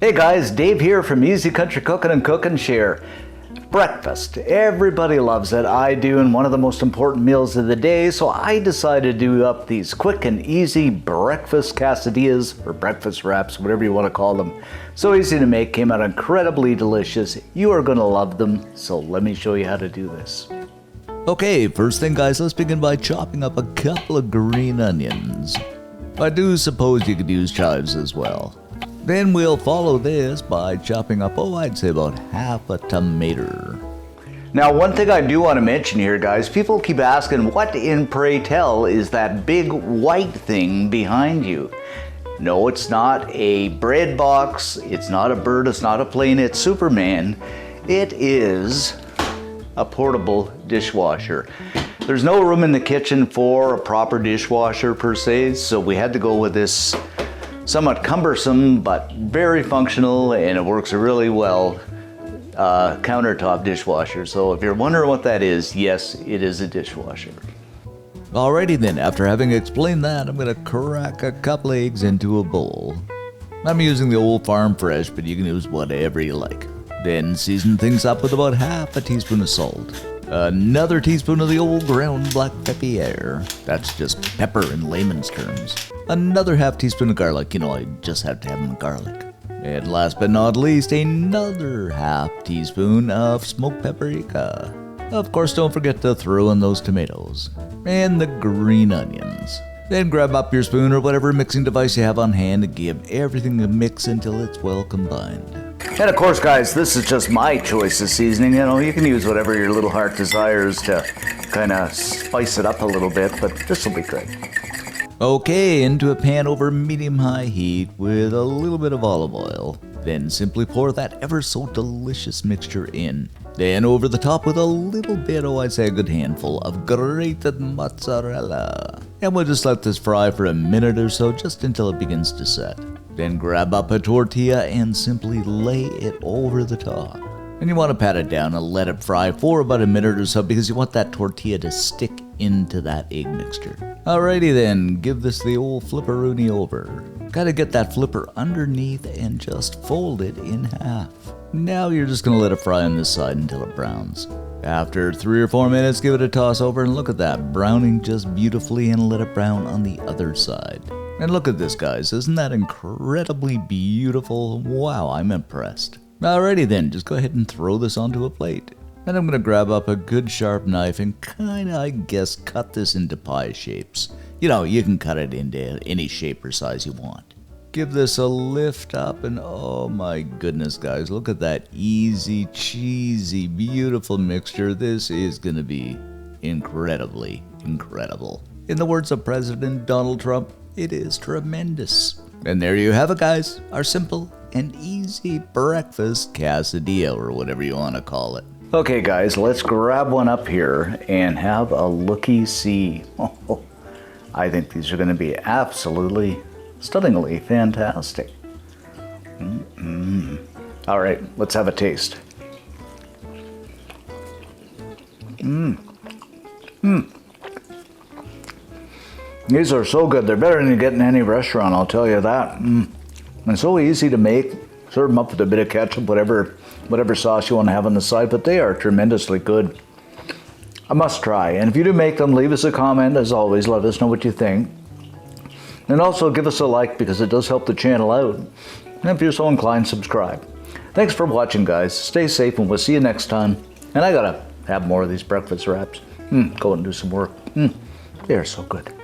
Hey guys, Dave here from Easy Country Cooking and Cook and Share. Breakfast. Everybody loves it. I do, and one of the most important meals of the day, so I decided to do up these quick and easy breakfast quesadillas, or breakfast wraps, whatever you want to call them. So easy to make, came out incredibly delicious. You are going to love them, so let me show you how to do this. Okay, first thing guys, let's begin by chopping up a couple of green onions. I do suppose you could use chives as well. Then we'll follow this by chopping up, I'd say about half a tomato. Now, one thing I do want to mention here, guys, people keep asking, what in pray tell is that big white thing behind you? No, it's not a bread box, it's not a bird, it's not a plane, it's Superman. It is a portable dishwasher. There's no room in the kitchen for a proper dishwasher per se, so we had to go with this somewhat cumbersome but very functional, and it works really well, countertop dishwasher. So if you're wondering what that is, yes, it is a dishwasher. Alrighty then, after having explained that, I'm gonna crack a couple eggs into a bowl. I'm using the old Farm Fresh, but you can use whatever you like. Then season things up with about half a teaspoon of salt. Another teaspoon of the old ground black pepper. That's just pepper in layman's terms. Another half teaspoon of garlic. I just have to have my garlic. And last but not least, another half teaspoon of smoked paprika. Of course, don't forget to throw in those tomatoes. And the green onions. Then grab up your spoon or whatever mixing device you have on hand and give everything a mix until it's well combined. And of course, guys, this is just my choice of seasoning. You can use whatever your little heart desires to kind of spice it up a little bit, but this will be great. Okay, into a pan over medium-high heat with a little bit of olive oil. Then simply pour that ever so delicious mixture in. Then over the top with a little bit, I'd say a good handful of grated mozzarella. And we'll just let this fry for a minute or so, just until it begins to set. Then grab up a tortilla and simply lay it over the top. And you want to pat it down and let it fry for about a minute or so because you want that tortilla to stick into that egg mixture. Alrighty then, give this the old flipperoonie over. Gotta get that flipper underneath and just fold it in half. Now you're just gonna let it fry on this side until it browns. After 3 or 4 minutes, give it a toss over and look at that, browning just beautifully, and let it brown on the other side. And look at this, guys, isn't that incredibly beautiful? Wow, I'm impressed. Alrighty then, just go ahead and throw this onto a plate. And I'm gonna grab up a good sharp knife and I guess, cut this into pie shapes. You can cut it into any shape or size you want. Give this a lift up and oh my goodness, guys, look at that easy, cheesy, beautiful mixture. This is gonna be incredibly incredible. In the words of President Donald Trump, it is tremendous. And there you have it, guys, our simple and easy breakfast quesadilla, or whatever you want to call it. Okay, guys, let's grab one up here and have a looky-see. I think these are going to be absolutely, stunningly fantastic. All right, let's have a taste. These are so good. They're better than you get in any restaurant, I'll tell you that. And so easy to make. Serve them up with a bit of ketchup, whatever sauce you want to have on the side, but they are tremendously good. A must try. And if you do make them, leave us a comment. As always, let us know what you think. And also give us a like because it does help the channel out. And if you're so inclined, subscribe. Thanks for watching, guys. Stay safe, and we'll see you next time. And I gotta have more of these breakfast wraps. Go and do some work. They are so good.